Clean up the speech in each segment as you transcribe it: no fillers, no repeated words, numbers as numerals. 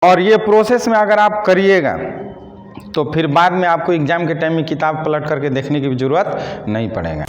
और ये प्रोसेस में अगर आप करिएगा तो फिर बाद में आपको एग्जाम के टाइम में किताब पलट करके देखने की भी जरूरत नहीं पड़ेगा।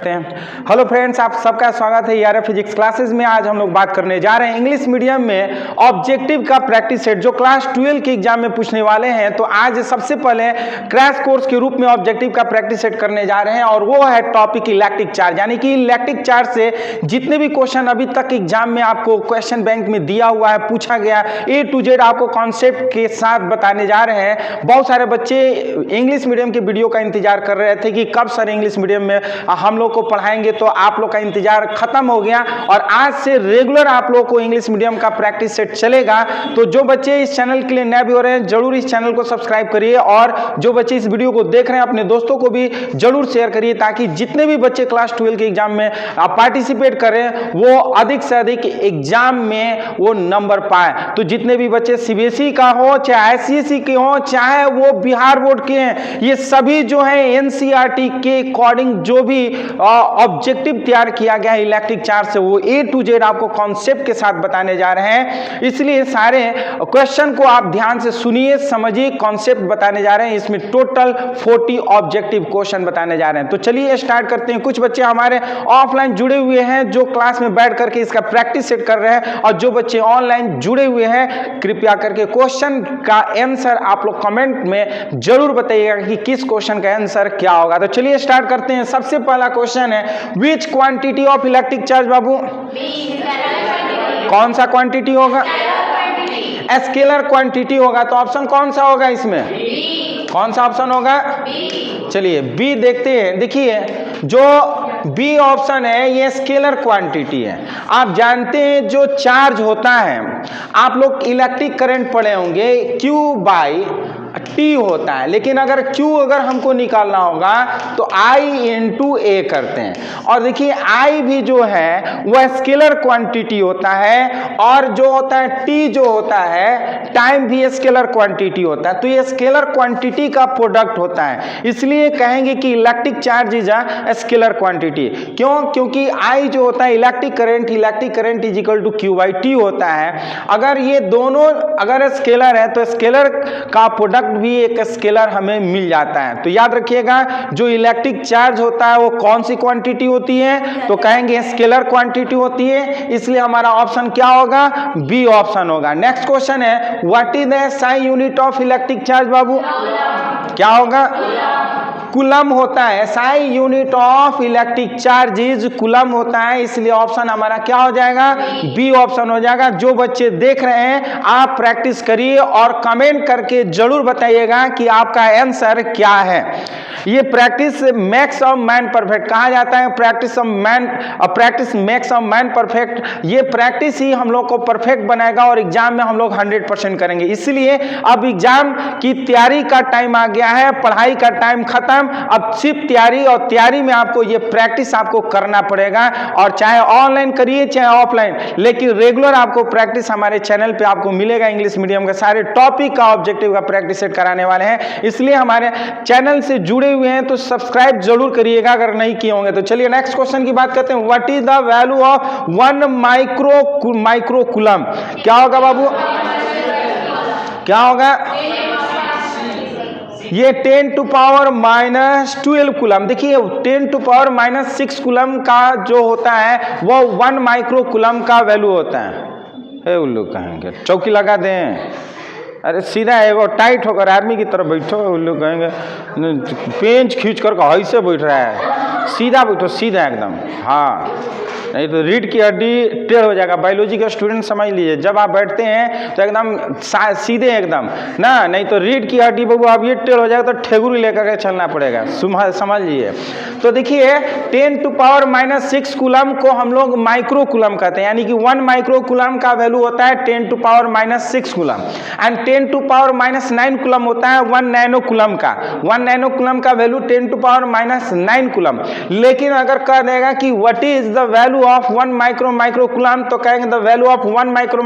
हेलो फ्रेंड्स, आप सबका स्वागत है ERF फिजिक्स क्लासेस में। आज हम लोग बात करने जा रहे हैं इंग्लिश मीडियम में ऑब्जेक्टिव का प्रैक्टिस सेट जो क्लास 12 के एग्जाम में पूछने वाले हैं। तो आज सबसे पहले क्रैश कोर्स के रूप में ऑब्जेक्टिव का प्रैक्टिस सेट करने जा रहे हैं और वो है टॉपिक इलेक्ट्रिक चार्ज, यानी कि इलेक्ट्रिक चार्ज से जितने भी क्वेश्चन अभी तक एग्जाम में आपको क्वेश्चन बैंक में दिया हुआ है, पूछा गया, A to Z आपको कॉन्सेप्ट के साथ बताने जा रहे हैं। बहुत सारे बच्चे इंग्लिश मीडियम के वीडियो का इंतजार कर रहे थे कि कब सर इंग्लिश मीडियम में हम लोग को पढ़ाएंगे, तो आप लोग का इंतजार खत्म हो गया और आज से रेगुलर आप लोग को इंग्लिश मीडियम का प्रैक्टिस सेट चलेगा। तो जो बच्चे इस चैनल के लिए नए भी हो रहे हैं जरूर इस चैनल को सब्सक्राइब करिए और जो बच्चे इस वीडियो को देख रहे हैं अपने दोस्तों को भी जरूर शेयर करिए ताकि जितने भी बच्चे क्लास 12 के एग्जाम में पार्टिसिपेट करें वो अधिक से अधिक एग्जाम में वो नंबर पाए। तो जितने भी बच्चे CBSE का हो, चाहे ICSE के हो, चाहे वो बिहार बोर्ड के हैं, ये सभी जो है NCERT के अकॉर्डिंग जो भी ऑब्जेक्टिव तैयार किया गया है इलेक्ट्रिक चार्ज से वो A to Z आपको कॉन्सेप्ट के साथ बताने जा रहे हैं। इसलिए सारे क्वेश्चन को आप ध्यान से सुनिए, समझिए, कॉन्सेप्ट बताने जा रहे हैं। इसमें टोटल 40 ऑब्जेक्टिव क्वेश्चन बताने जा रहे हैं। तो चलिए स्टार्ट करते हैं। कुछ बच्चे हमारे ऑफलाइन जुड़े हुए हैं जो क्लास में बैठ करके इसका प्रैक्टिस सेट कर रहे हैं और जो बच्चे ऑनलाइन जुड़े हुए हैं कृपया करके क्वेश्चन का आंसर आप लोग कमेंट में जरूर बताइएगा कि किस क्वेश्चन का आंसर क्या होगा। तो चलिए स्टार्ट करते हैं। सबसे पहला क्वेश्चन है which quantity of electric charge बाबू, कौन सा क्वांटिटी होगा? स्केलर क्वांटिटी होगा। तो ऑप्शन कौन सा होगा इसमें? कौन सा ऑप्शन होगा? चलिए बी देखते हैं। देखिए जो बी ऑप्शन है ये स्केलर क्वांटिटी है। आप जानते हैं जो चार्ज होता है, आप लोग इलेक्ट्रिक करंट पढ़े होंगे, Q/T होता है, लेकिन अगर Q अगर हमको निकालना होगा तो I/A करते हैं। और देखिए I भी जो है वह स्केलर क्वांटिटी होता है और जो होता है T जो होता है टाइम भी स्केलर क्वांटिटी होता है। तो ये स्केलर क्वांटिटी का प्रोडक्ट होता है, इसलिए कहेंगे कि electric charge is a scalar quantity. क्यों? क्योंकि I जो होता है electric current is equal to Q/T होता है। अगर ये दोनों अगर स्केलर है तो स्केलर का प्रोडक्ट भी एक स्केलर हमें मिल जाता है। तो याद रखिएगा जो इलेक्ट्रिक चार्ज होता है वो कौन सी क्वांटिटी होती है? तो कहेंगे स्केलर क्वांटिटी होती है, इसलिए हमारा ऑप्शन क्या होगा? बी ऑप्शन होगा। नेक्स्ट क्वेश्चन है what is the SI unit of electric charge बाबू? क्या होगा? कूलम होता है। SI unit of electric charge is coulomb होता है, इसलिए ऑप्शन हमारा क्या हो जाएगा? बी ऑप्शन हो जाएगा। जो बच्चे देख रहे हैं आप प्रैक्टिस करिए और कमेंट करके जरूर बताइएगा कि आपका आंसर क्या है। ये practice makes of man perfect कहा जाता है। Practice makes of man perfect. ये प्रैक्टिस ही हम लोग को परफेक्ट बनाएगा और एग्जाम में हम लोग 100% करेंगे। इसलिए अब एग्जाम की तैयारी का टाइम आ गया है, पढ़ाई का टाइम खत्म, अब सिर्फ तैयारी, और तैयारी में आपको ये प्रैक्टिस आपको करना पड़ेगा। और चाहे ऑनलाइन करिए चाहे ऑफलाइन, लेकिन रेगुलर आपको प्रैक्टिस हमारे चैनल पे आपको मिलेगा। इंग्लिश मीडियम का सारे टॉपिक का ऑब्जेक्टिव का प्रैक्टिस सेट कराने वाले हैं, इसलिए हमारे चैनल से जुड़े हुए हैं तो सब्सक्राइब जरूर करिएगा अगर नहीं किए होंगे। तो चलिए नेक्स्ट क्वेश्चन की बात करते हैं। What is the value of 1 micro coulomb? क्या होगा बाबू? क्या होगा? ये 10⁻⁻12 कूलम। देखिए 10⁻⁻6 कूलम का जो होता है वो 1 माइक्रो कूलम का वैल्यू होता है। उल्लू कहेंगे चौकी लगा दें, अरे सीधा एगो टाइट होकर आर्मी की तरफ बैठो। उल्लू कहेंगे पेंच खींच कर ऐसे बैठ रहा है, सीधा बैठो, सीधा एकदम। हाँ, नहीं तो रीढ़ की हड्डी टेढ़ हो जाएगा। बायोलॉजी के स्टूडेंट समझ लीजिए, जब आप बैठते हैं तो एकदम सीधे एकदम ना, नहीं तो रीढ़ की हड्डी बाबू अब ये टेढ़ हो जाएगा तो ठेगुरी लेकर के चलना पड़ेगा। समझ लीजिए। तो देखिए 10⁻⁻6 कूलम को हम लोग माइक्रो कूलम कहते हैं, यानी कि 1 माइक्रो कूलम का वैल्यू होता है 10⁻⁻6 कूलम एंड 10⁻⁹ कूलम होता है 1 नैनो कूलम का। 1 नैनो कूलम का वैल्यू 10⁻⁹ कूलम। लेकिन अगर कह देगा कि what is the value value of 1 micro तो कहेंगे the value of 1 micro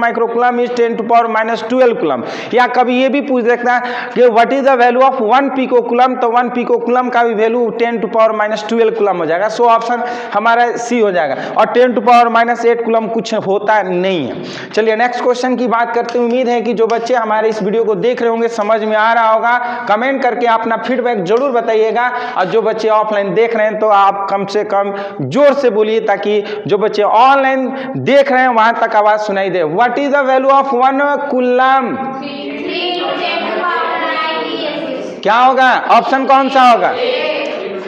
is 10⁻⁻12 coulomb. या कभी ये भी पूछ सकता है कि what is the value of 1 pico coulomb, तो 1 पिको कूलम का भी वैल्यू 10⁻12 कूलम हो जाएगा। सो ऑप्शन हमारा सी हो जाएगा। और 10⁻8 कूलम कुछ होता नहीं है। चलिए नेक्स्ट क्वेश्चन की बात करते हैं। उम्मीद है कि जो बच्चे हमारे इस वीडियो को देख रहे होंगे समझ में आ रहा होगा। कमेंट करके अपना फीडबैक जरूर बताइएगा। और जो बच्चे ऑफलाइन देख रहे हैं तो आप कम से कम जोर से बोलिए ताकि जो बच्चे ऑनलाइन देख रहे हैं वहां तक आवाज सुनाई दे। What is the value of 1 coulomb? क्या होगा? ऑप्शन कौन सा होगा?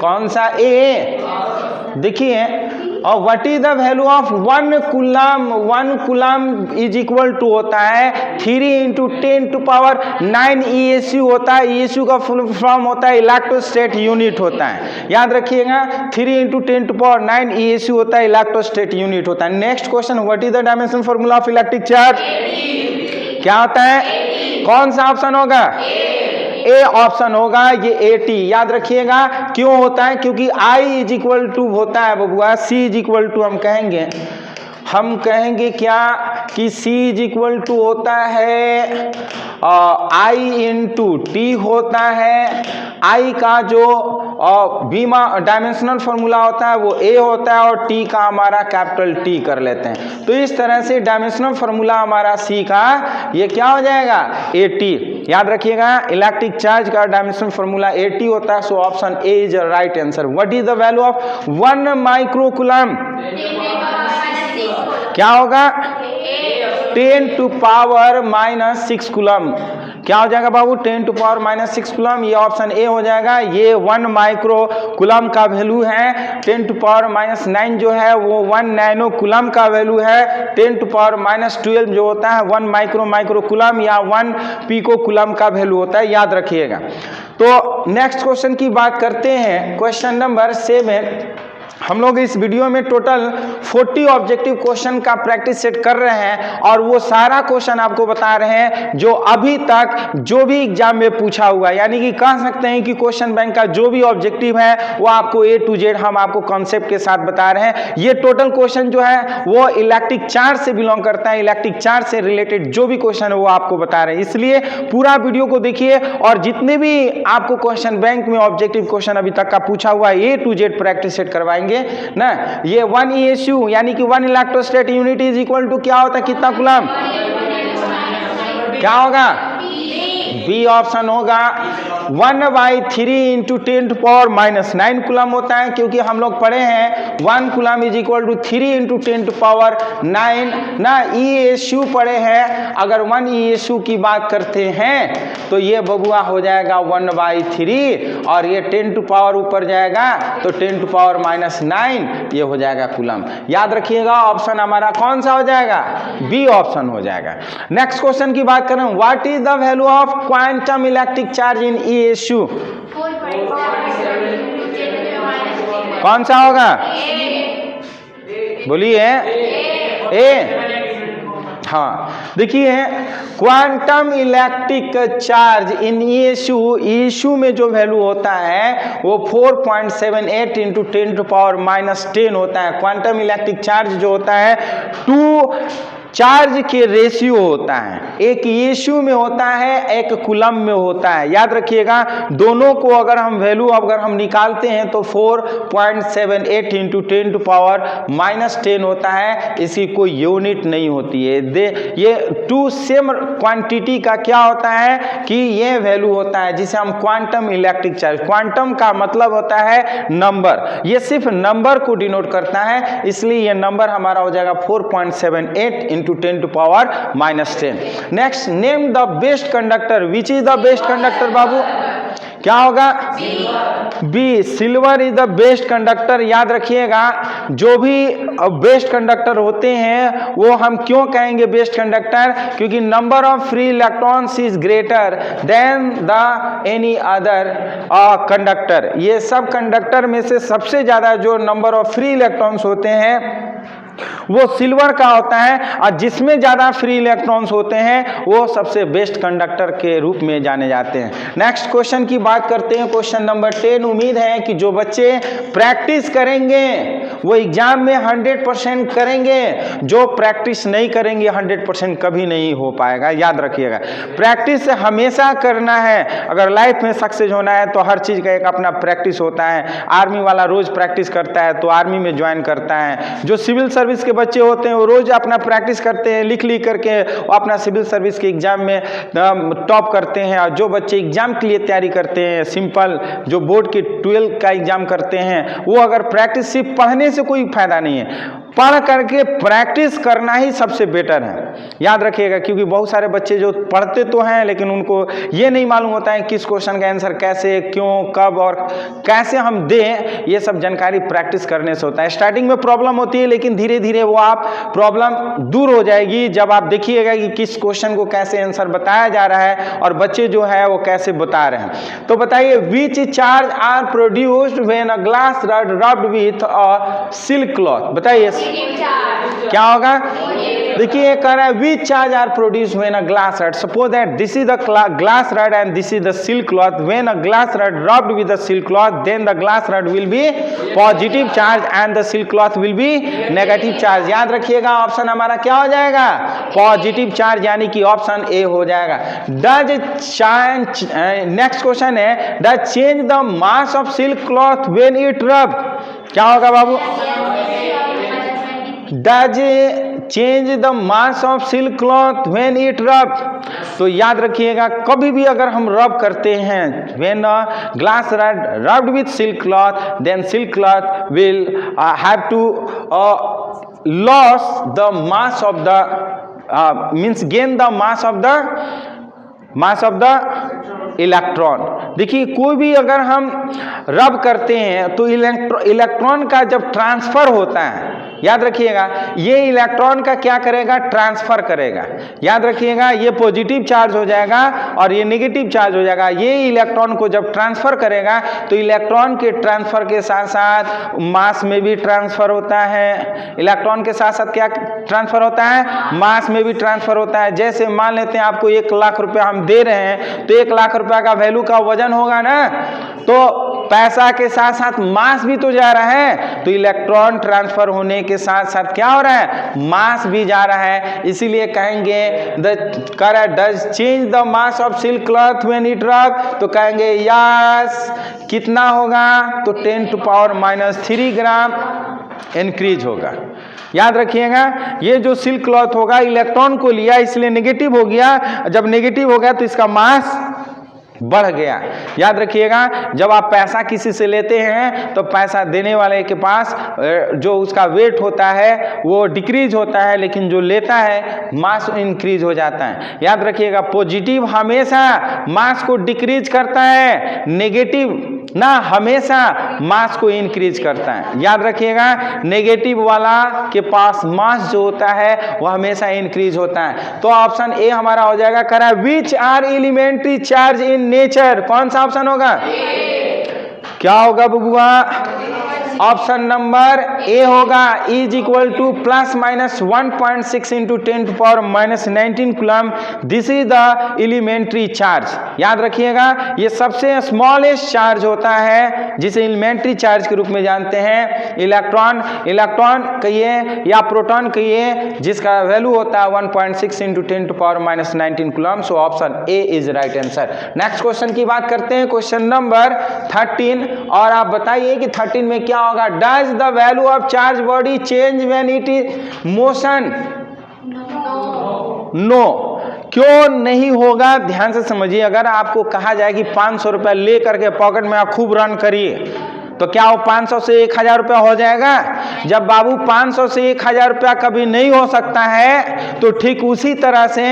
कौन सा? ए। देखिए, और what is the value of 1 coulomb? 1 coulomb is equal to होता है 3 × 10⁹ ESU होता है। ESU का फुल फॉर्म होता है इलेक्ट्रोस्टैट यूनिट होता है। याद रखिएगा 3 × 10⁹ ESU होता है इलेक्ट्रोस्टैट यूनिट होता है। Next question, what is the dimension formula of electric charge? क्या होता है? कौन सा ऑप्शन होगा? ए ऑप्शन होगा, ये 80। याद रखिएगा क्यों होता है? क्योंकि I इज इक्वल टू होता है बबुआ C इज इक्वल टू हम कहेंगे क्या कि C इज इक्वल टू होता है I × T होता है। I का जो बीमा डायमेंशनल फॉर्मूला होता है वो A होता है और T का हमारा कैपिटल T कर लेते हैं। तो इस तरह से डायमेंशनल फॉर्मूला हमारा C का ये क्या हो जाएगा? 80। याद रखिएगा इलेक्ट्रिक चार्ज का डायमेंशनल फॉर्मूला 80 होता है। सो option A is right answer. What is the value of 1 micro coulomb? क्या होगा? 10⁻⁻6 कूलम। क्या हो जाएगा बाबू? 10⁻⁻6 कूलम। ये ऑप्शन ए हो जाएगा। ये 1 माइक्रो कूलम का वैल्यू है। 10⁻⁹ जो है वो 1 नैनो कूलम का वैल्यू है। 10⁻12 जो होता है 1 माइक्रो कूलम या 1 पिको कूलम का वैल्यू होता है। याद रखिएगा। तो नेक्स्ट क्वेश्चन की बात करते हैं। Question number 7। हम लोग इस वीडियो में टोटल 40 ऑब्जेक्टिव क्वेश्चन का प्रैक्टिस सेट कर रहे हैं और वो सारा क्वेश्चन आपको बता रहे हैं जो अभी तक जो भी एग्जाम में पूछा हुआ है। यानी कि कह सकते हैं कि क्वेश्चन बैंक का जो भी ऑब्जेक्टिव है वो आपको A to Z हम आपको कॉन्सेप्ट के साथ बता रहे हैं। ये टोटल क्वेश्चन जो है वो इलेक्ट्रिक चार्ज से बिलोंग करता है। इलेक्ट्रिक चार्ज से रिलेटेड जो भी क्वेश्चन है वो आपको बता रहे हैं। इसलिए पूरा वीडियो को देखिए और जितने भी आपको क्वेश्चन बैंक में ऑब्जेक्टिव क्वेश्चन अभी तक का पूछा हुआ है A to Z practice set करवाएंगे ना। ये 1 ESU यानी कि 1 इलेक्ट्रोस्टैट यूनिट इज इक्वल टू क्या होता है? कितना कूलम? क्या होगा? बी ऑप्शन होगा 1/3 × 10⁻⁹ कूलम होता है। क्योंकि हम लोग पढ़े हैं 1 कूलम इज इक्वल टू 3 × 10⁻9 ना। ESU पढ़े हैं। अगर 1 ESU की बात करते हैं तो ये बबुआ हो जाएगा 1/3 और ये 10 टू पावर ऊपर जाएगा तो 10⁻⁹ ये हो जाएगा कूलम। याद रखिएगा ऑप्शन हमारा कौन सा हो जाएगा? बी ऑप्शन हो जाएगा। नेक्स्ट क्वेश्चन की बात करें। What is the value of quantum electric charge in ESU? कौन सा होगा? बोलिए। ए। हाँ देखिए quantum electric charge in ESU में जो वैल्यू होता है वो 4.78 × 10⁻⁻10 होता है। क्वांटम इलेक्ट्रिक चार्ज जो होता है 2 चार्ज के रेशियो होता है। एक ESU में होता है, एक कूलम में होता है। याद रखिएगा दोनों को अगर हम वैल्यू अगर हम निकालते हैं तो 4.78 × 10⁻⁻10 होता है। इसकी कोई यूनिट नहीं होती है। ये 2 सेम क्वांटिटी का क्या होता है कि ये वैल्यू होता है जिसे हम क्वांटम इलेक्ट्रिक चार्ज। क्वांटम का मतलब होता है नंबर। ये सिर्फ नंबर को डिनोट करता है। इसलिए ये नंबर हमारा हो जाएगा 4.78 × 10⁻⁻10। Next, name the best conductor. Which is the best conductor बाबू? क्या होगा? B, silver is the best conductor. याद रखिएगा जो भी बेस्ट कंडक्टर होते हैं वो हम क्यों कहेंगे बेस्ट कंडक्टर? क्योंकि number of free electrons is greater than the any other conductor. ये सब कंडक्टर में से सबसे ज्यादा जो नंबर ऑफ फ्री इलेक्ट्रॉन्स होते हैं वो सिल्वर का होता है, और जिसमें ज़्यादा फ्री इलेक्ट्रॉन्स होते हैं वो सबसे बेस्ट कंडक्टर के रूप में जाने जाते हैं। नेक्स्ट क्वेश्चन की बात करते हैं, क्वेश्चन नंबर 10। उम्मीद है कि जो बच्चे प्रैक्टिस करेंगे वो एग्जाम में 100% करेंगे, जो प्रैक्टिस नहीं करेंगे 100% कभी नहीं हो पाएगा। याद रखिएगा, प्रैक्टिस हमेशा करना है। अगर लाइफ में सक्सेस होना है तो हर चीज़ का एक अपना प्रैक्टिस होता है। आर्मी वाला रोज़ प्रैक्टिस करता है तो आर्मी में ज्वाइन करता है। जो सिविल सर्विस के बच्चे होते हैं वो रोज़ अपना प्रैक्टिस करते हैं, लिख करके वो अपना सिविल सर्विस के एग्जाम में टॉप करते हैं। और जो बच्चे एग्जाम के लिए तैयारी करते हैं, सिंपल जो बोर्ड के 12 का एग्जाम करते हैं, वो अगर प्रैक्टिस सिर्फ पढ़ने से कोई फायदा नहीं है, पढ़ करके प्रैक्टिस करना ही सबसे बेटर है। याद रखिएगा, क्योंकि बहुत सारे बच्चे जो पढ़ते तो हैं लेकिन उनको ये नहीं मालूम होता है किस क्वेश्चन का आंसर कैसे, क्यों, कब और कैसे हम दें। ये सब जानकारी प्रैक्टिस करने से होता है। स्टार्टिंग में प्रॉब्लम होती है लेकिन धीरे धीरे वो आप प्रॉब्लम दूर हो जाएगी जब आप देखिएगा कि किस क्वेश्चन को कैसे आंसर बताया जा रहा है और बच्चे जो है वो कैसे बता रहे हैं। तो बताइए, which charge are produced when a glass rod rubbed with a silk cloth. बताइए क्या होगा। देखिए कह रहा है which charge are produce when a glass rod. Suppose that this is the glass rod and this is the silk cloth. When a glass rod rubbed with the silk cloth then the glass rod will be positive charge and the silk cloth will be negative charge. याद रखिएगा option हमारा क्या हो जाएगा, positive charge, यानी कि option A हो जाएगा। डज नेक्स्ट क्वेश्चन है, does change the mass of silk cloth when it rub. क्या होगा बाबू, does change the mass of silk cloth when it rub. तो याद रखिएगा, कभी भी अगर हम रब करते हैं, when glass rod rubbed with silk cloth then silk cloth will have to loss the mass of the means gain the mass of the electron. देखिए कोई भी अगर हम रब करते हैं तो इलेक्ट्रॉन का जब ट्रांसफर होता है, याद रखिएगा, ये इलेक्ट्रॉन का क्या करेगा, ट्रांसफर करेगा। याद रखिएगा, ये पॉजिटिव चार्ज हो जाएगा और ये नेगेटिव चार्ज हो जाएगा। ये इलेक्ट्रॉन को जब ट्रांसफर करेगा तो इलेक्ट्रॉन के ट्रांसफर के साथ साथ मास में भी ट्रांसफर होता है। इलेक्ट्रॉन के साथ साथ क्या ट्रांसफर होता है, मास में भी ट्रांसफर होता है। जैसे मान लेते हैं आपको 1 लाख रुपया हम दे रहे हैं, तो 1 लाख रुपया का वैल्यू का वजन होगा ना, तो पैसा के साथ साथ मास भी तो जा रहा है। तो इलेक्ट्रॉन ट्रांसफर होने के साथ साथ क्या हो रहा है, मास भी जा रहा है। इसीलिए कहेंगे does change the mass of silk cloth when it rub. तो कहेंगे यस, कितना होगा, तो 10⁻³ ग्राम इंक्रीज होगा। याद रखिएगा, ये जो सिल्क क्लॉथ होगा इलेक्ट्रॉन को लिया इसलिए नेगेटिव हो गया। जब नेगेटिव हो गया तो इसका मास बढ़ गया। याद रखिएगा, जब आप पैसा किसी से लेते हैं तो पैसा देने वाले के पास जो उसका वेट होता है वो डिक्रीज होता है, लेकिन जो लेता है मास इंक्रीज हो जाता है। याद रखिएगा, पॉजिटिव हमेशा मास को डिक्रीज करता है, नेगेटिव ना हमेशा मास को इंक्रीज करता है। याद रखिएगा, नेगेटिव वाला के पास मास जो होता है वो हमेशा इंक्रीज होता है। तो ऑप्शन ए हमारा हो जाएगा, कह रहा है which are elementary charge in nature. कौन सा ऑप्शन होगा, क्या होगा बबुआ, ऑप्शन नंबर ए होगा, is equal to ±1.6 × 10⁻⁻19 coulomb. This is the elementary charge. याद रखिएगा, ये सबसे स्मॉलेस्ट चार्ज होता है जिसे एलिमेंट्री चार्ज के रूप में जानते हैं। इलेक्ट्रॉन कहिए या प्रोटॉन कहिए, जिसका वैल्यू होता है 1.6 × 10⁻⁻19 coulomb. So option A is right answer. Next question की बात करते हैं, क्वेश्चन नंबर 13। और आप बताइए कि 13 में क्या होगा, does the value of charge body change when it is motion. No. क्यों नहीं होगा, ध्यान से समझिए। अगर आपको कहा जाए कि 500 रुपया ले करके पॉकेट में आप खूब रन करिए, तो क्या वो 500 से 1000 रुपया हो जाएगा। जब बाबू 500 से 1000 रुपया कभी नहीं हो सकता है, तो ठीक उसी तरह से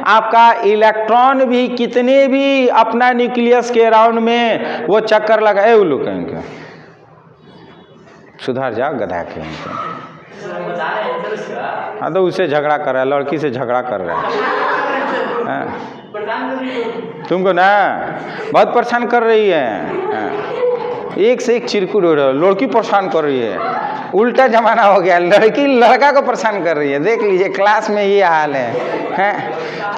आपका इलेक्ट्रॉन भी कितने भी अपना न्यूक्लियस के अराउंड में वो चक्कर लगाए, वो लोग कहेंगे सुधार जाओ गधा के। हाँ, तो उससे झगड़ा कर रहा है, लड़की से झगड़ा कर रहा है। तुमको ना बहुत परेशान कर रही है, एक से एक चिरकुट हो रहा है, लड़की परेशान कर रही है। उल्टा जमाना हो गया, लड़की लड़का को परेशान कर रही है। देख लीजिए क्लास में ये हाल है।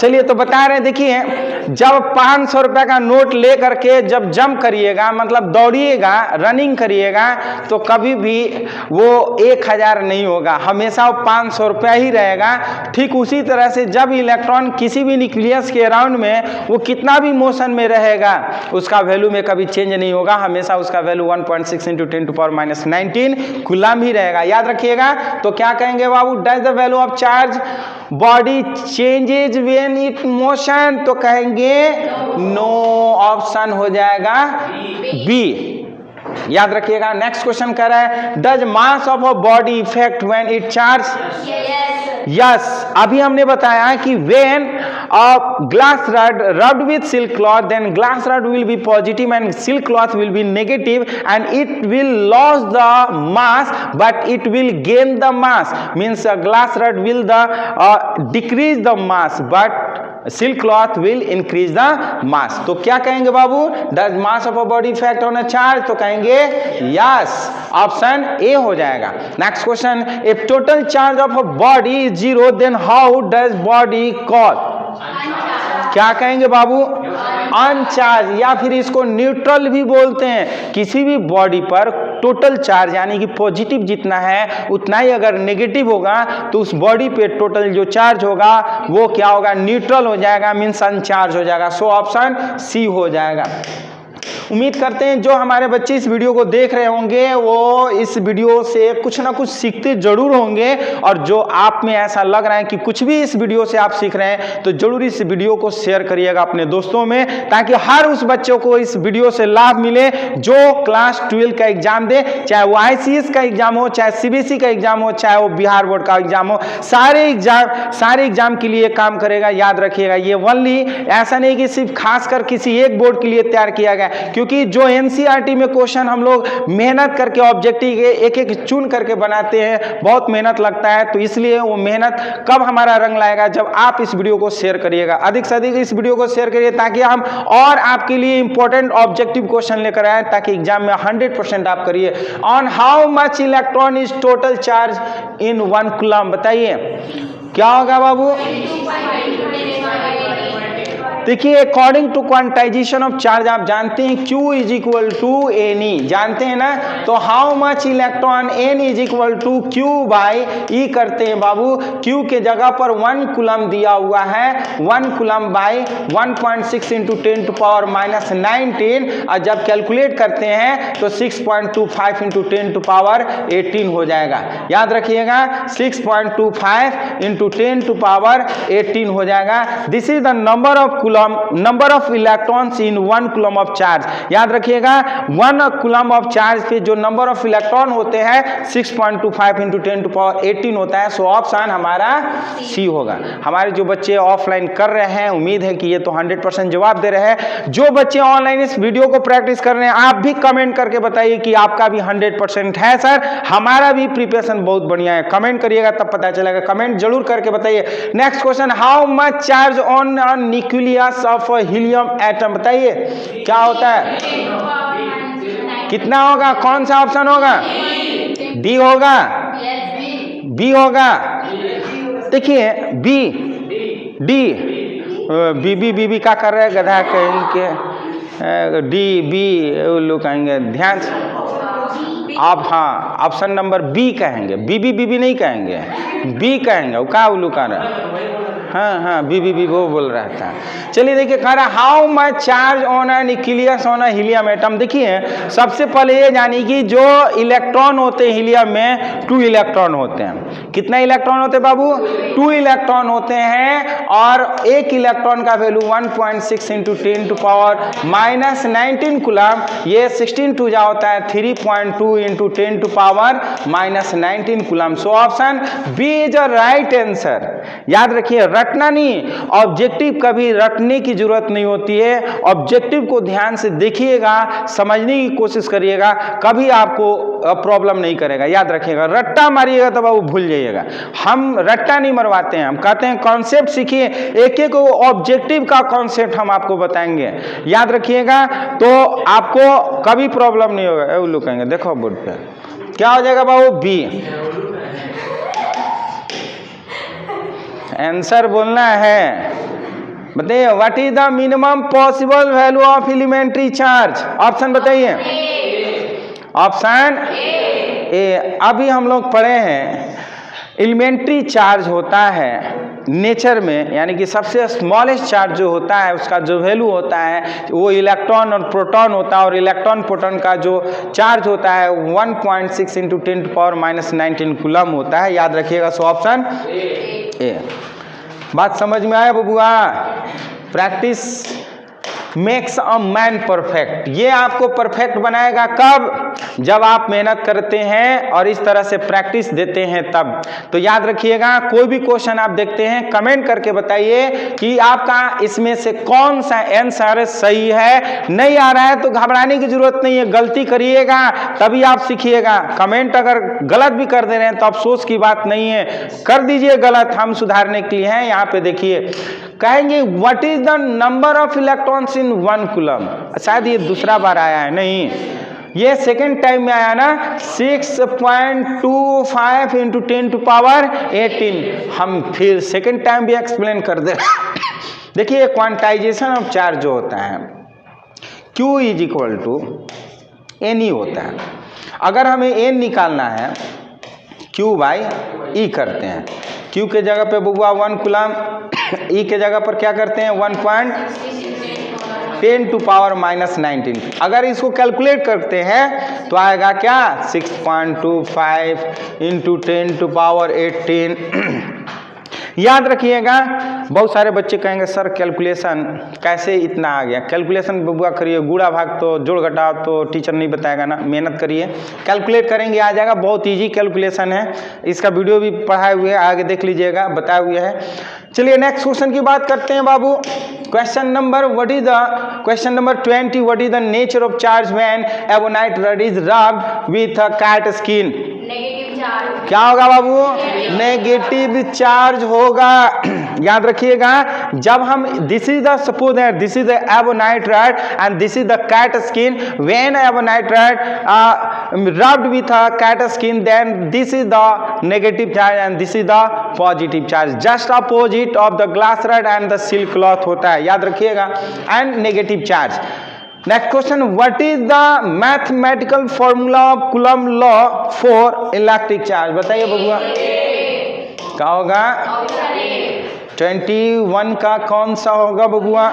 चलिए तो बता रहे हैं, देखिए जब 500 रुपए का नोट ले करके जब जंप करिएगा, मतलब दौड़िएगा, रनिंग करिएगा, तो कभी भी वो 1000 नहीं होगा, हमेशा वो 500 रुपया ही रहेगा। ठीक उसी तरह से जब इलेक्ट्रॉन किसी भी न्यूक्लियस के अराउंड में वो कितना भी मोशन में रहेगा, उसका वैल्यू में कभी चेंज नहीं होगा, हमेशा उसका वैल्यू 1.6 × 10⁻⁹ कूलम ही रहेगा। याद रखिएगा। तो क्या कहेंगे बाबू, does the value of charge body changes when it motion, तो कहेंगे नो, ऑप्शन हो जाएगा बी। याद रखिएगा। नेक्स्ट क्वेश्चन कह रहा है, does mass of a body effect when it charge? Yes. अभी हमने बताया कि when a glass rod rubbed with silk cloth, then glass rod will be positive and silk cloth will be negative, and it will lose the mass but it will gain the mass, means a glass rod will decrease the mass but silk cloth will increase the mass। तो क्या कहेंगे बाबू, does mass of a body affect on a charge? तो कहेंगे yes, option A हो जाएगा। Next question, if total charge of a body is 0 then how does body cause? क्या कहेंगे बाबू, अनचार्ज, या फिर इसको न्यूट्रल भी बोलते हैं। किसी भी बॉडी पर टोटल चार्ज यानी कि पॉजिटिव जितना है उतना ही अगर नेगेटिव होगा तो उस बॉडी पे टोटल जो चार्ज होगा वो क्या होगा, न्यूट्रल हो जाएगा, मीन्स अनचार्ज हो जाएगा। सो ऑप्शन सी हो जाएगा। उम्मीद करते हैं जो हमारे बच्चे इस वीडियो को देख रहे होंगे वो इस वीडियो से कुछ ना कुछ सीखते जरूर होंगे, और जो आप में ऐसा लग रहा है कि कुछ भी इस वीडियो से आप सीख रहे हैं तो जरूर इस वीडियो को शेयर करिएगा अपने दोस्तों में, ताकि हर उस बच्चों को इस वीडियो से लाभ मिले जो क्लास 12 का एग्जाम दे, चाहे वो ICS का एग्जाम हो, चाहे CBSE का एग्जाम हो, चाहे वो बिहार बोर्ड का एग्जाम हो, सारे एग्जाम के लिए काम करेगा। याद रखिएगा, ये ओनली ऐसा नहीं कि सिर्फ खासकर किसी एक बोर्ड के लिए तैयार किया गया, क्योंकि जो NCERT में क्वेश्चन हम लोग मेहनत करके ऑब्जेक्टिव के एक एक चुन करके बनाते हैं, बहुत मेहनत लगता है, तो इसलिए वो मेहनत कब हमारा रंग लाएगा, जब आप इस वीडियो को शेयर करिएगा। अधिक से अधिक इस वीडियो को शेयर करिए ताकि हम और आपके लिए इंपॉर्टेंट ऑब्जेक्टिव क्वेश्चन लेकर आए, ताकि एग्जाम में 100% आप करिए। On how much electron is total charge in 1 coulomb, बताइए क्या होगा बाबू। देखिए according to quantization of charge आप जानते हैं Q is equal to NE, जानते हैं ना। तो how much electron N is equal to Q by E करते हैं बाबू। Q के जगह पर 1 कूलम दिया हुआ है, 1 कूलम बाई 1.6 × 10⁻⁹, और जब कैलकुलेट करते हैं तो 6.25 × 10⁻18 हो जाएगा। याद रखिएगा 6.25 × 10⁻18 हो जाएगा। This is the number of electrons in 1 coulomb of charge. याद रखिएगा 1 कूलम ऑफ चार्ज पे जो नंबर ऑफ इलेक्ट्रॉन होते हैं 6.25 × 10⁻18 होता है। सो ऑप्शन हमारा सी होगा। हमारे जो बच्चे ऑफलाइन कर रहे हैं, उम्मीद है कि ये तो 100% जवाब दे रहे हैं। जो बच्चे ऑनलाइन इस वीडियो को प्रैक्टिस कर रहे हैं, आप भी कमेंट करके बताइए कि आपका भी 100% है सर, हमारा भी प्रिपरेशन बहुत बढ़िया है। कमेंट करिएगा तब पता चलेगा, कमेंट जरूर करके बताइए। Next question, how much charge on nucleus of helium atom, बताइए क्या होता है, कितना होगा, कौन सा ऑप्शन होगा, डी होगा, बी होगा। देखिए बी, डी, बीबी का कर रहे गधा कहेंगे, डी बी लोग कहेंगे, ध्यान से आप, हाँ ऑप्शन नंबर बी कहेंगे, बीबी नहीं कहेंगे, बी कहेंगे। वो का उल्लू का रहा, हाँ बी वो बोल रहा था। चलिए देखिए कह रहा how much charge on a nucleus on a helium atom. देखिए सबसे पहले ये जानी कि जो इलेक्ट्रॉन होते हैं हीलियम में 2 इलेक्ट्रॉन होते हैं। कितना इलेक्ट्रॉन होते हैं बाबू, 2 इलेक्ट्रॉन होते हैं, और एक इलेक्ट्रॉन का वैल्यू 1.6 × 10⁻⁹ कूलम, ये 16 2 जा होता है 3.2 × 10⁻⁹ coulomb. So option B is a right answer. याद रखिए, रटना नहीं, ऑब्जेक्टिव कभी रटने की जरूरत नहीं होती है। ऑब्जेक्टिव को ध्यान से देखिएगा, समझने की कोशिश करिएगा, कभी आपको प्रॉब्लम नहीं करेगा। याद रखिएगा, रट्टा मारिएगा तब वो भूल जाइएगा। हम रट्टा नहीं मरवाते हैं, हम कहते हैं कॉन्सेप्ट सीखिए, एक एक ऑब्जेक्टिव का कॉन्सेप्ट हम आपको बताएंगे। याद रखिएगा, तो आपको कभी प्रॉब्लम नहीं होगा। वो लोग कहेंगे देखो बोर्ड पे, क्या हो जाएगा बाबू? बी। आंसर बोलना है। बताइए what is the minimum possible value of elementary charge? Option बताइए। Option A. अभी हम लोग पढ़े हैं एलिमेंट्री चार्ज होता है नेचर में, यानी कि सबसे स्मॉलेस्ट चार्ज जो होता है उसका जो वैल्यू होता है वो इलेक्ट्रॉन और प्रोटॉन होता है, और इलेक्ट्रॉन प्रोटॉन का जो चार्ज होता है 1.6 × 10⁻⁻19 कूलम होता है। याद रखिएगा। सो ऑप्शन ए। बात समझ में आया बबुआ? Practice makes a man perfect. ये आपको परफेक्ट बनाएगा कब? जब आप मेहनत करते हैं और इस तरह से प्रैक्टिस देते हैं तब। तो याद रखिएगा, कोई भी क्वेश्चन आप देखते हैं कमेंट करके बताइए कि आपका इसमें से कौन सा आंसर सही है। नहीं आ रहा है तो घबराने की जरूरत नहीं है, गलती करिएगा तभी आप सीखिएगा। कमेंट अगर गलत भी कर दे रहे हैं तो अफसोस की बात नहीं है, कर दीजिए गलत, हम सुधारने के लिए हैं। यहाँ पे देखिए कहेंगे what is the number of electrons in 1 coulomb. शायद ये दूसरा बार आया है, नहीं ये सेकेंड टाइम में आया ना। 6.25 × 10⁻18। हम फिर सेकेंड टाइम भी एक्सप्लेन कर दे। देखिए क्वांटाइजेशन ऑफ चार्ज जो होता है Q = N होता है। अगर हमें N निकालना है Q/E करते हैं। Q के जगह पे बबुआ 1 कूलम, E के जगह पर क्या करते हैं 1.10⁻⁻19। अगर इसको कैलकुलेट करते हैं तो आएगा क्या 6.25 × 10⁻18। याद रखिएगा। बहुत सारे बच्चे कहेंगे सर कैलकुलेशन कैसे इतना आ गया? कैलकुलेशन बबुआ करिए, गुणा भाग तो जोड़ घटाव तो टीचर नहीं बताएगा ना, मेहनत करिए, कैलकुलेट करेंगे आ जाएगा। बहुत इजी कैलकुलेशन है, इसका वीडियो भी पढ़ाए हुए है, आगे देख लीजिएगा, बताए हुए है। चलिए नेक्स्ट क्वेश्चन की बात करते हैं बाबू। Question number 20 what is the nature of charge when ebonite rod is rubbed with a cat skin? क्या होगा बाबू? नेगेटिव चार्ज होगा। याद रखिएगा, जब हम this is the suppose that this is the ebonite rod and this is the cat skin, when ebonite rod rubbed with a cat skin, then this is the negative charge and this is the positive charge, just opposite of the glass rod and the silk cloth होता है। याद रखिएगा। And negative charge. Next question what is the mathematical formula of coulomb law for electric charge? बताइए बबुआ क्या होगा? 21 का कौन सा होगा बबुआ?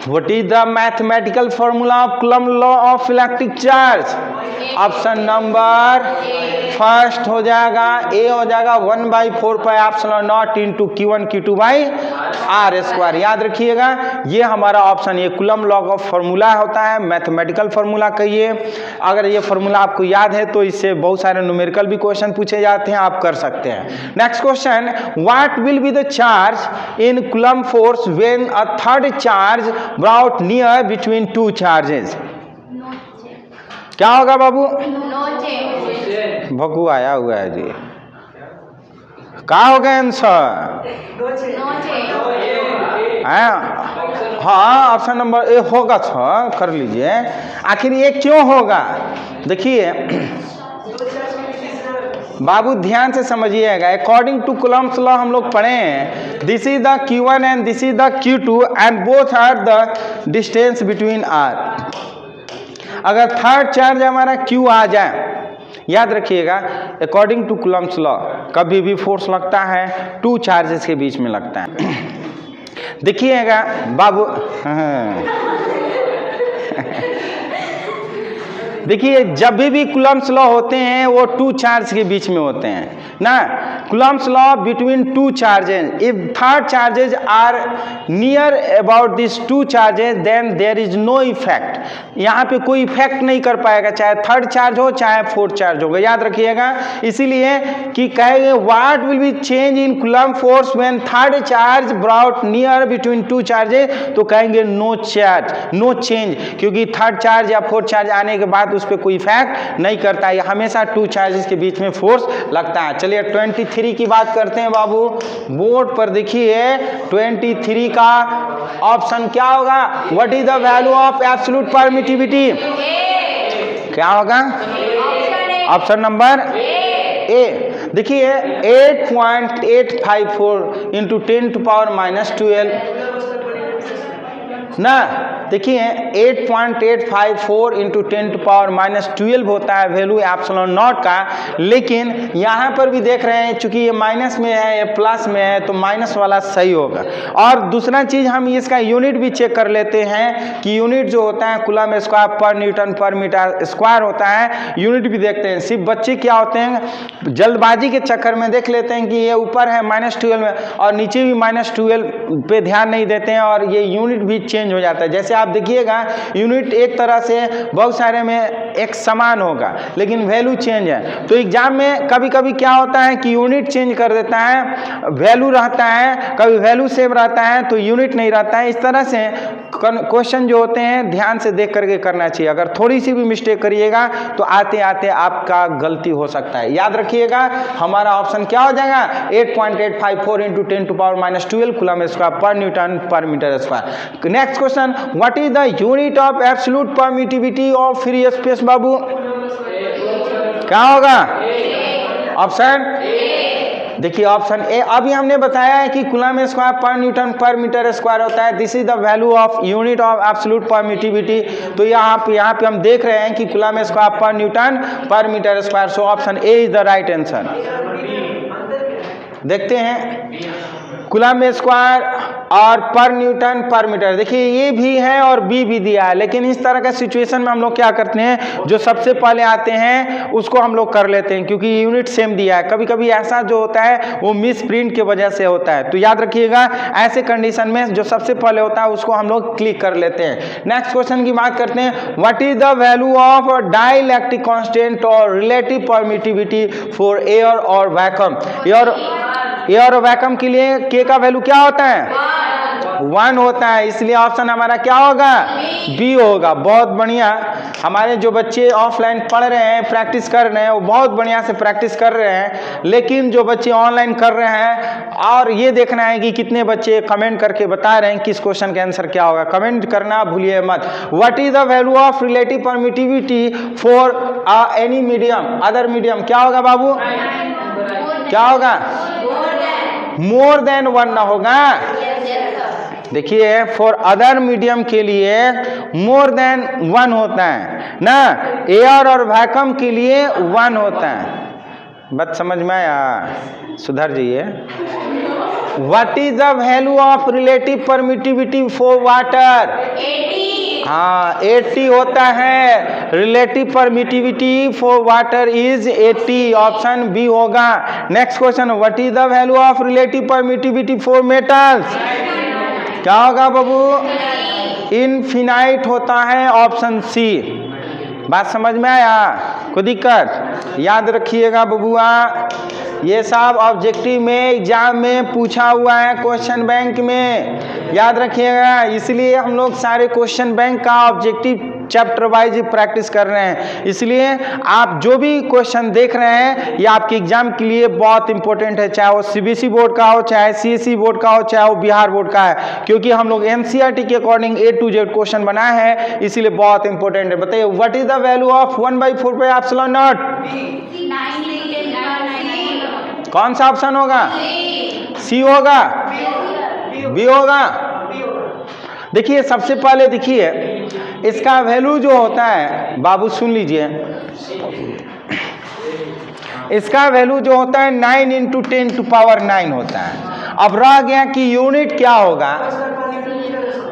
What is the mathematical formula of coulomb law of electric charge? Option number first हो जाएगा, ए हो जाएगा 1/4πε0 × Q1 Q2/R²। याद रखिएगा, ये हमारा ऑप्शन, ये कूलम लॉ का फॉर्मूला होता है, मैथमेटिकल फॉर्मूला कहिए। अगर ये फॉर्मूला आपको याद है तो इससे बहुत सारे न्यूमेरिकल भी क्वेश्चन पूछे जाते हैं, आप कर सकते हैं। Next question what will be the charge in coulomb force when a third charge brought near between 2 charges? क्या होगा बाबू? भक्कू आया हुआ है जी। क्या होगा आंसर? हाँ ऑप्शन नंबर ए होगा। कर लीजिए। आखिर ये क्यों होगा? देखिए बाबू ध्यान से समझिएगा। अकॉर्डिंग टू कूलम्स लॉ हम लोग पढ़े हैं, this is the Q1 and this is the Q2 and both are the distance between R। अगर थर्ड चार्ज हमारा Q आ जाए, याद रखिएगा अकॉर्डिंग टू कूलम्स लॉ कभी भी फोर्स लगता है 2 चार्जेस के बीच में लगता है। देखिएगा बाबू, देखिए जब भी कूलम्स लॉ होते हैं वो 2 चार्ज के बीच में होते हैं ना। Coulomb's law between 2 charges, if third charges are near about this 2 charges then there is no effect. यहाँ पे कोई इफेक्ट नहीं कर पाएगा, चाहे थर्ड चार्ज हो चाहे फोर्थ चार्ज होगा। याद रखिएगा, इसीलिए कि कहेंगे what will be change in coulomb force when third charge brought near between 2 charges, तो कहेंगे नो चार्ज, नो चेंज, क्योंकि थर्ड चार्ज या फोर्थ चार्ज आने के बाद उस पर कोई इफेक्ट नहीं करता है, हमेशा 2 चार्जेस के बीच में फोर्स लगता है। चलिए 23 की बात करते हैं बाबू। बोर्ड पर देखिए 23 का ऑप्शन क्या होगा? What is the value of absolute permittivity? क्या होगा? ऑप्शन नंबर ए। देखिए 8.854 इंटू 10⁻⁻12 ना, देखिए 8.854 इंटू 10⁻⁻12 होता है वैल्यू एप्सिलॉन नॉट का। लेकिन यहाँ पर भी देख रहे हैं चूंकि ये माइनस में है ये प्लस में है तो माइनस वाला सही होगा। और दूसरा चीज हम इसका यूनिट भी चेक कर लेते हैं कि यूनिट जो होता है कूलम स्क्वायर पर न्यूटन पर मीटर स्क्वायर होता है। यूनिट भी देखते हैं। सिर्फ बच्चे क्या होते हैं जल्दबाजी के चक्कर में देख लेते हैं कि ये ऊपर है -12 में और नीचे भी -12 पे ध्यान नहीं देते हैं और ये यूनिट भी चेंज हो जाता है। जैसे आप देखिएगा यूनिट एक तरह से बहुत सारे में एक समान होगा लेकिन वैल्यू चेंज है। तो एग्जाम में कभी कभी क्या होता है कि यूनिट चेंज कर देता है, वैल्यू रहता है, कभी वैल्यू सेम रहता है तो यूनिट नहीं रहता है। इस तरह से क्वेश्चन जो होते हैं ध्यान से देख करके करना चाहिए। अगर थोड़ी सी भी मिस्टेक करिएगा तो आते आते आपका गलती हो सकता है। याद रखिएगा हमारा ऑप्शन क्या हो जाएगा 8.854 इंटू 10⁻⁻12 कूलम स्क्वायर पर न्यूटन पर metre square. Next question, what is the unit of absolute permittivity of free space? बाबू क्या होगा ऑप्शन? देखिए ऑप्शन ए। अभी हमने बताया है कि कूलम स्क्वायर पर न्यूटन पर मीटर स्क्वायर होता है। This is the value of unit of absolute permittivity. तो यहाँ पे हम देख रहे हैं कि कूलम स्क्वायर पर न्यूटन पर metre square. So option A is the right answer. देखते हैं कूलम स्क्वायर और पर न्यूटन पर मीटर। देखिए ये भी है और बी भी दिया है लेकिन इस तरह का सिचुएशन में हम लोग क्या करते हैं जो सबसे पहले आते हैं उसको हम लोग कर लेते हैं क्योंकि यूनिट सेम दिया है। कभी कभी ऐसा जो होता है वो मिस प्रिंट की वजह से होता है। तो याद रखिएगा ऐसे कंडीशन में जो सबसे पहले होता है उसको हम लोग क्लिक कर लेते हैं। नेक्स्ट क्वेश्चन की बात करते हैं, what is the value of dielectric constant और रिलेटिव परमिटिविटी फॉर एयर और वैक्यूम? एयर और वैक्यूम के लिए के का वैल्यू क्या होता है 1 होता है, इसलिए ऑप्शन हमारा क्या होगा बी होगा। बहुत बढ़िया। हमारे जो बच्चे ऑफलाइन पढ़ रहे हैं प्रैक्टिस कर रहे हैं वो बहुत बढ़िया से प्रैक्टिस कर रहे हैं, लेकिन जो बच्चे ऑनलाइन कर रहे हैं और ये देखना है कि कितने बच्चे कमेंट करके बता रहे हैं किस क्वेश्चन का आंसर क्या होगा। कमेंट करना भूलिए मत। What is the value of relative permittivity for any medium other medium? क्या होगा बाबू क्या होगा मोर देन 1 ना होगा। देखिए फॉर अदर मीडियम के लिए मोर देन 1 होता है ना, एयर और वैक्यूम के लिए 1 होता है। बात समझ में आया? सुधर जाइए। What is the value of relative permittivity for water? 80। हाँ 80 होता है। Relative permittivity for water is 80। Option B होगा। Next question, what is the value of relative permittivity for metals? क्या होगा बाबू इनफिनाइट होता है। Option C. बात समझ में आया? कोई दिक्कत? याद रखिएगा बबुआ ये सब ऑब्जेक्टिव में एग्जाम में पूछा हुआ है क्वेश्चन बैंक में, याद रखिएगा। इसलिए हम लोग सारे क्वेश्चन बैंक का ऑब्जेक्टिव चैप्टर वाइज प्रैक्टिस कर रहे हैं। इसलिए आप जो भी क्वेश्चन देख रहे हैं ये आपके एग्जाम के लिए बहुत इंपॉर्टेंट है, चाहे वो सीबीएसई बोर्ड का हो, चाहे सीएसई बोर्ड का हो, चाहे वो बिहार बोर्ड का है, क्योंकि हम लोग एनसीईआरटी के according A to Z question बनाए हैं, इसीलिए बहुत इंपॉर्टेंट है। बताइए what is the value of 1/4 pi epsilon not? कौन सा ऑप्शन होगा? सी होगा? बी होगा? देखिए सबसे पहले देखिए इसका वैल्यू जो होता है बाबू सुन लीजिए, इसका वैल्यू जो होता है 9 × 10⁻9 होता है। अब रह गया कि यूनिट क्या होगा,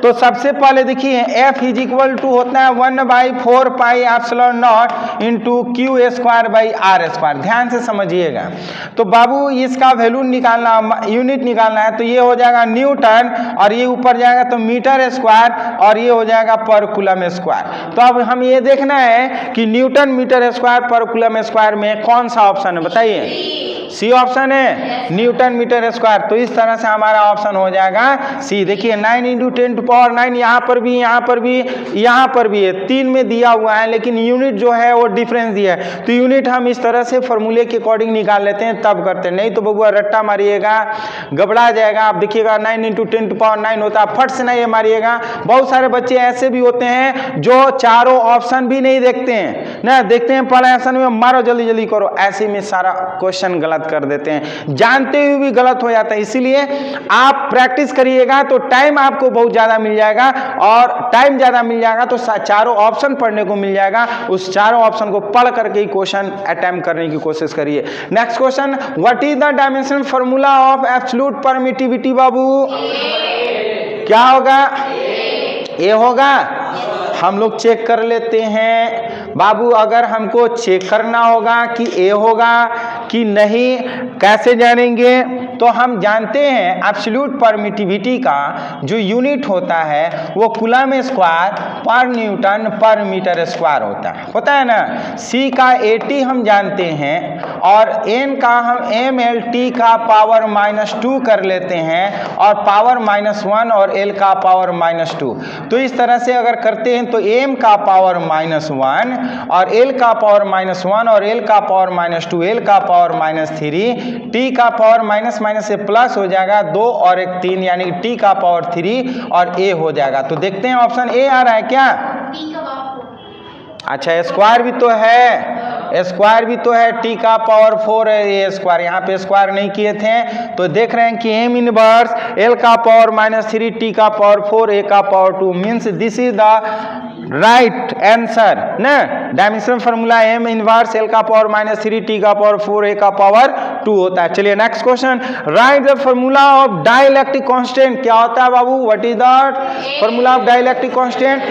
तो सबसे पहले देखिए F इज इक्वल टू होता है 1/4 pi epsilon not into Q²/R²। ध्यान से समझिएगा। तो बाबू इसका वैल्यू निकालना, यूनिट निकालना है, तो ये हो जाएगा न्यूटन और ये ऊपर जाएगा तो मीटर स्क्वायर और ये हो जाएगा पर कूलम स्क्वायर। तो अब हम ये देखना है कि न्यूटन मीटर स्क्वायर पर कूलम स्क्वायर में कौन सा ऑप्शन है, बताइए। सी ऑप्शन है, न्यूटन मीटर स्क्वायर। तो इस तरह से हमारा ऑप्शन हो जाएगा सी। देखिए 9 × पावर 9 यहाँ पर भी, यहाँ पर भी, यहाँ पर भी है, 3 में दिया हुआ है, लेकिन यूनिट जो है वो डिफरेंस दिया है। तो यूनिट हम इस तरह से फॉर्मूले के अकॉर्डिंग निकाल लेते हैं, तब करते हैं, नहीं तो बबुआ रट्टा मारिएगा, घबरा जाएगा। आप देखिएगा 9 × 10⁻⁹ होता है, फट से नहीं मारिएगा। बहुत सारे बच्चे ऐसे भी होते हैं जो चारों ऑप्शन भी नहीं देखते हैं ना, देखते हैं पहले ऑप्शन में मारो जल्दी जल्दी करो, ऐसे में सारा क्वेश्चन गलत कर देते हैं, जानते हुए भी गलत हो जाता है। इसीलिए आप प्रैक्टिस करिएगा तो टाइम आपको बहुत ज्यादा मिल जाएगा, और टाइम ज्यादा मिल जाएगा तो चारों ऑप्शन पढ़ने को मिल जाएगा। उस चारों ऑप्शन को पढ़ करके ही क्वेश्चन अटेम्प्ट करने की कोशिश करिए। Next question, what is the dimensional formula of absolute permittivity बाबू? क्या होगा? ए होगा। हम लोग चेक कर लेते हैं बाबू, अगर हमको चेक करना होगा कि ए होगा कि नहीं, कैसे जानेंगे? तो हम जानते हैं एब्सोल्यूट परमिटिविटी का जो यूनिट होता है वो कूलम स्क्वायर पर न्यूटन पर मीटर स्क्वायर होता है ना। सी का AT हम जानते हैं, और N का हम MLT का पावर -2 कर लेते हैं, और पावर -1 और L का पावर -2। तो इस तरह से अगर करते हैं तो M का पावर -1 और L का पावर -1 और L का पावर -2, L का पावर -3, T का पावर माइनस से प्लस हो जाएगा, 2 और 1 3, यानी कि T का पावर 3 और A हो जाएगा। तो देखते हैं ऑप्शन A आ रहा है क्या? अच्छा, स्क्वायर भी तो है, स्क्वायर भी तो है, T का पावर 4 है, ये स्क्वायर, यहाँ पे स्क्वायर नहीं किए थे। तो देख रहे हैं कि M इनवर्स L का पावर -3, T का पावर 4, A का power 2, means this is the right answer ना। Dimensional formula M inverse L का पावर -3, T का पावर 4, A का पावर 2 होता है। चलिए next question, write the formula of dielectric constant. क्या होता है बाबू? What is the formula of dielectric constant?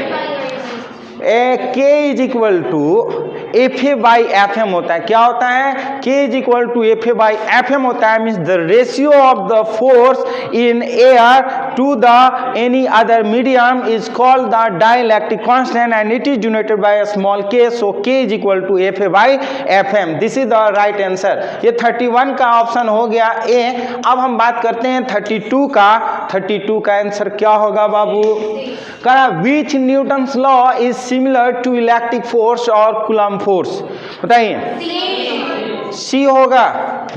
K is equal to FA/FM होता है। क्या होता है? K is equal to FA/FM होता है, means the ratio of the force in air to the any other medium is called the dielectric constant and it is denoted by small k। So K is equal to FA/FM। This is the right answer. ये 31 का option हो गया A। अब हम बात करते हैं 32 का। 32 का आंसर क्या होगा बाबू? Which Newton's law is similar to electric force और कूलम फोर्स? बताइए। सी होगा,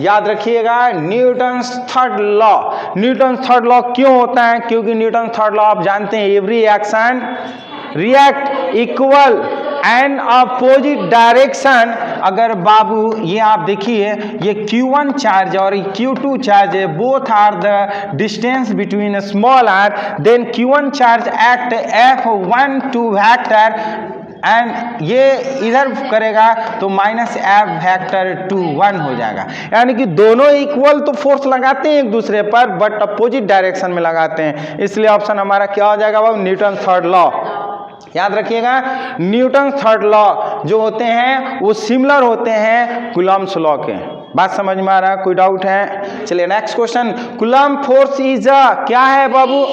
याद रखिएगा, Newton's third law. Newton's third law क्यों होता है? क्योंकि न्यूटन्स थर्ड लॉ आप जानते हैं, every action react equal and opposite direction. अगर बाबू ये आप देखिए, ये Q1 चार्ज और Q2 चार्ज है, both are the distance between small r, then Q1 charge act F1 vector and ये इधर करेगा तो -F2 हो जाएगा। यानी कि दोनों इक्वल तो फोर्स लगाते हैं एक दूसरे पर, बट अपोजिट डायरेक्शन में लगाते हैं। इसलिए ऑप्शन हमारा क्या हो जाएगा बाबू? Newton third law. याद रखिएगा, न्यूटन थर्ड लॉ जो होते हैं वो सिमिलर होते हैं कूलम्ब्स लॉ के। बात समझ में आ रहा है? कोई डाउट है? चलिए next question, coulomb force is क्या है बाबू?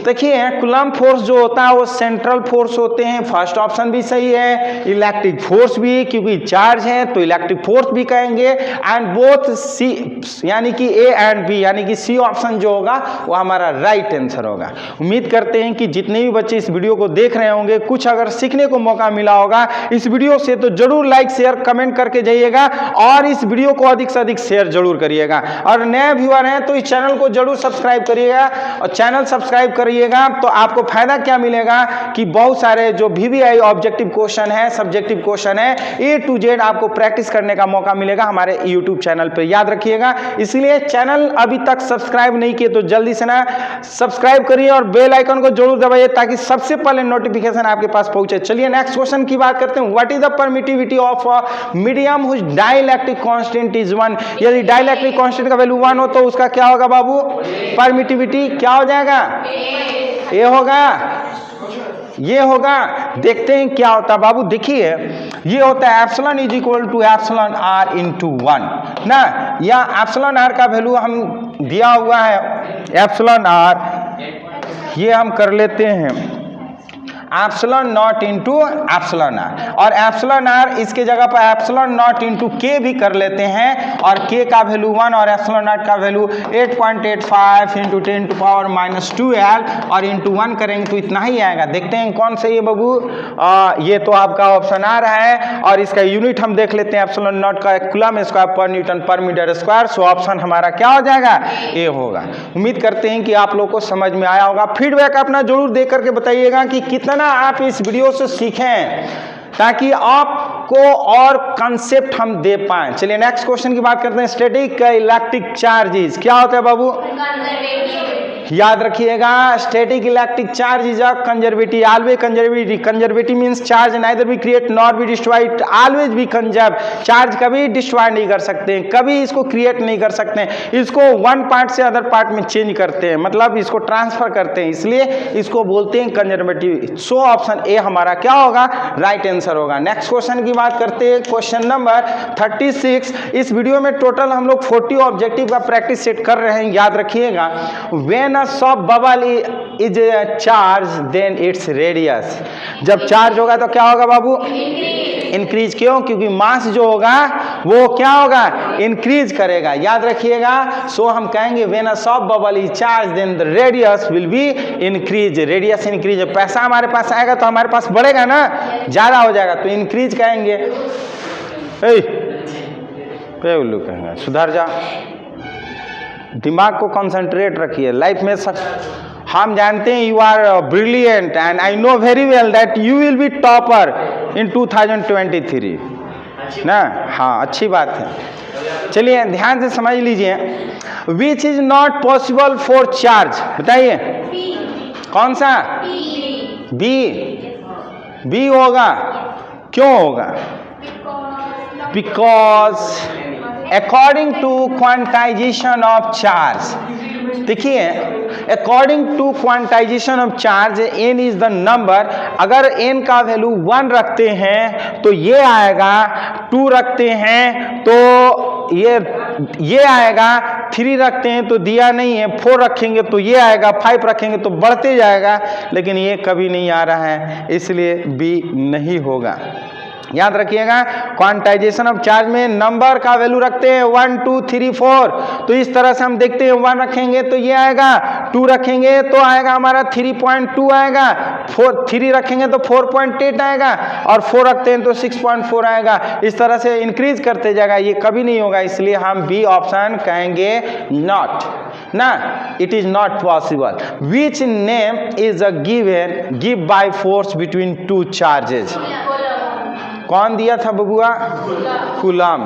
देखिए, कूलम्ब फोर्स जो होता है वो सेंट्रल फोर्स होते हैं। फर्स्ट ऑप्शन भी सही है। इलेक्ट्रिक फोर्स भी, क्योंकि चार्ज है तो इलेक्ट्रिक फोर्स भी कहेंगे। एंड बोथ सी, यानी कि A एंड B, यानी कि सी ऑप्शन जो होगा वो हमारा राइट आंसर होगा। उम्मीद करते हैं कि जितने भी बच्चे इस वीडियो को देख रहे होंगे, कुछ अगर सीखने को मौका मिला होगा इस वीडियो से, तो जरूर लाइक शेयर कमेंट करके जाइएगा, और इस वीडियो को अधिक से अधिक शेयर जरूर करिएगा। और नए व्यूअर हैं तो इस चैनल को जरूर सब्सक्राइब करिएगा, और चैनल सब्सक्राइब करिएगा तो आपको फायदा क्या मिलेगा कि बहुत सारे जो VVI ऑब्जेक्टिव क्वेश्चन है, सब्जेक्टिव क्वेश्चन है, A to Z आपको प्रैक्टिस करने का मौका मिलेगा हमारे YouTube चैनल पे। याद रखिएगा, इसलिए चैनल अभी तक सब्सक्राइब नहीं किए तो जल्दी से ना सब्सक्राइब करिए और बेल आइकन को जरूर दबाइए, ताकि सबसे पहले नोटिफिकेशन आपके पास पहुंचे। चलिए नेक्स्ट क्वेश्चन की बात करते हैं। What is the permittivity of medium whose dielectric constant is 1? यदि डाइलेक्ट्रिक कांस्टेंट का वैल्यू 1 हो तो उसका क्या होगा बाबू? परमिटिविटी क्या हो जाएगा? ये होगा, ये होगा। देखते हैं क्या होता है बाबू। देखिए, ये होता है epsilon is equal to epsilon r into 1 ना, या एप्सिलॉन r का वैल्यू हम दिया हुआ है एप्सिलॉन r, ये हम कर लेते हैं epsilon not into epsilon R, और एप्सिलॉन आर इसके जगह पर एप्सिलॉन नॉट इंटू के भी कर लेते हैं, और के का वैल्यू 1 और एप्सिलॉन नॉट का वैल्यू 8.85 इंटू 10⁻²L और इंटू 1 करेंगे तो इतना ही आएगा। देखते हैं कौन सा ये बाबू, ये तो आपका ऑप्शन आ रहा है, और इसका यूनिट हम देख लेते हैं एप्सिलॉन नॉट का, कूलम स्क्वायर पर न्यूटन पर मीटर स्क्वायर। सो ऑप्शन हमारा क्या हो जाएगा, ए होगा। उम्मीद करते हैं कि आप लोग को समझ में आया होगा। फीडबैक अपना जरूर दे करके बताइएगा कि कितना आप इस वीडियो से सीखें, ताकि आपको और कंसेप्ट हम दे पाएं। चलिए नेक्स्ट क्वेश्चन की बात करते हैं। स्टैटिक इलेक्ट्रिक चार्जेस क्या होता है बाबू, याद रखिएगा। Static electric charge is a conservative, always conservative. Conservative means charge neither be create not be destroyed, always be conserve. Charge कभी डिस्ट्रॉय नहीं कर सकते, कभी इसको क्रिएट नहीं कर सकते, इसको वन पार्ट से अदर पार्ट में चेंज करते हैं, मतलब इसको ट्रांसफर करते हैं, इसलिए इसको बोलते हैं कंजर्वेटिव। सो ऑप्शन ए हमारा क्या होगा, राइट आंसर होगा। नेक्स्ट क्वेश्चन की बात करते हैं, क्वेश्चन नंबर 36। इस वीडियो में टोटल हम लोग 40 ऑब्जेक्टिव का प्रैक्टिस सेट कर रहे हैं, याद रखिएगा। When a soft bubble is charged then its radius, जब चार्ज होगा तो क्या होगा बाबू, इंक्रीज। क्यों, क्योंकि मास जो होगा वो क्या होगा, इंक्रीज करेगा, याद रखिएगा। सो हम कहेंगे when a soft bubble is charge then the radius will be increase, radius increase. पैसा हमारे पास आएगा तो हमारे पास बढ़ेगा ना, ज्यादा हो जाएगा तो इंक्रीज कहेंगे। उल्लू कहेंगे, सुधर जा, दिमाग को कंसंट्रेट रखिए लाइफ में। हम जानते हैं you are brilliant and I know very well that you will be topper in 2023 ना। हाँ, अच्छी बात है। चलिए ध्यान से समझ लीजिए। Which is not possible for charge, बताइए कौन सा, बी। बी होगा, क्यों होगा, because according to quantization of charge, देखिए according to quantization of charge n is the number। अगर n का वैल्यू 1 रखते हैं तो ये आएगा, 2 रखते हैं तो ये आएगा, 3 रखते हैं तो दिया नहीं है, 4 रखेंगे तो ये आएगा, 5 रखेंगे तो बढ़ते जाएगा, लेकिन ये कभी नहीं आ रहा है, इसलिए बी नहीं होगा। याद रखिएगा, क्वांटाइजेशन ऑफ चार्ज में नंबर का वैल्यू रखते हैं 1 2 3 4, तो इस तरह से हम देखते हैं 1 रखेंगे तो ये आएगा, 2 रखेंगे तो आएगा हमारा 3.2 आएगा, 3 रखेंगे तो 4.8 आएगा, और 4 रखते हैं तो 6.4 आएगा। इस तरह से इंक्रीज करते जाएगा, ये कभी नहीं होगा, इसलिए हम बी ऑप्शन कहेंगे नॉट ना, it is not possible. Which name is a given give by force between 2 charges, कौन दिया था बबुआ, कूलम।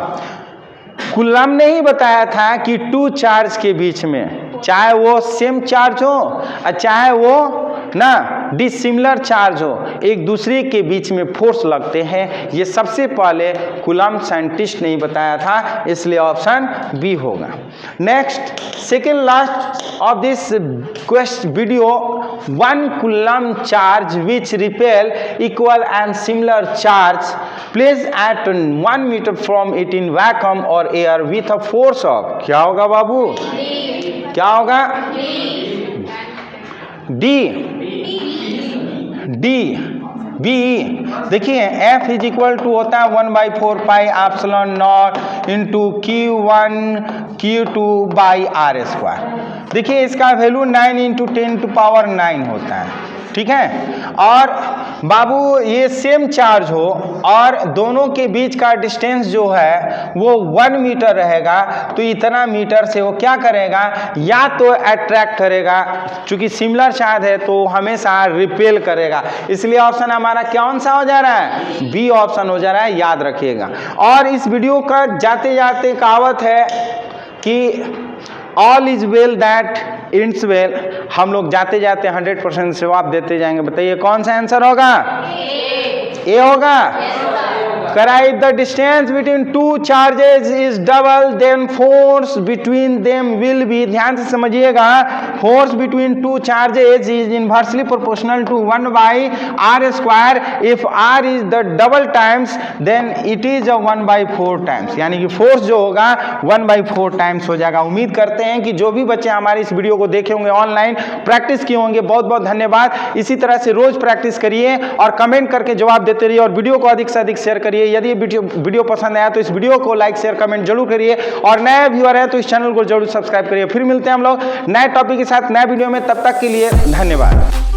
कूलम ने ही बताया था कि 2 चार्ज के बीच में, चाहे वो सेम चार्ज हो और चाहे वो ना डिसिमिलर चार्ज हो, एक दूसरे के बीच में फोर्स लगते हैं। ये सबसे पहले कूलम साइंटिस्ट ने ही बताया था, इसलिए ऑप्शन बी होगा। Next, second last of this question video, 1 coulomb charge which repel equal and similar charge place at 1 metre from it in vacuum और air with a force of, क्या होगा बाबू, क्या होगा, डी। बी। देखिए F is equal to होता है 1/4 pi epsilon not into Q1 Q2 by R square. देखिए इसका वैल्यू 9 इंटू 10⁻⁹ होता है, ठीक है। और बाबू ये सेम चार्ज हो और दोनों के बीच का डिस्टेंस जो है वो 1 मीटर रहेगा, तो इतना मीटर से वो क्या करेगा, या तो अट्रैक्ट करेगा, चूंकि सिमिलर चार्ज है तो हमेशा रिपेल करेगा, इसलिए ऑप्शन हमारा कौन सा हो जा रहा है, बी ऑप्शन हो जा रहा है, याद रखिएगा। और इस वीडियो का जाते जाते कहावत है कि all is well that ends well, हम लोग जाते जाते 100% जवाब देते जाएंगे। बताइए कौन सा आंसर होगा, ए होगा। कराइट the distance between two charges is double then force between them will be, ध्यान से समझिएगा, force between two charges is inversely proportional to 1/r²। If r is the double times then it is 1/4 times, यानी कि force जो होगा 1/4 times हो जाएगा। उम्मीद करते हैं कि जो भी बच्चे हमारे इस वीडियो को देखे होंगे, ऑनलाइन प्रैक्टिस किए होंगे, बहुत बहुत धन्यवाद। इसी तरह से रोज प्रैक्टिस करिए और कमेंट करके जवाब देते रहिए और वीडियो को अधिक से अधिक शेयर करिए। यदि वीडियो पसंद आया तो इस वीडियो को लाइक शेयर कमेंट जरूर करिए और नए व्यूअर है तो इस चैनल को जरूर सब्सक्राइब करिए। फिर मिलते हैं हम लोग नए टॉपिक के साथ नए वीडियो में, तब तक के लिए धन्यवाद।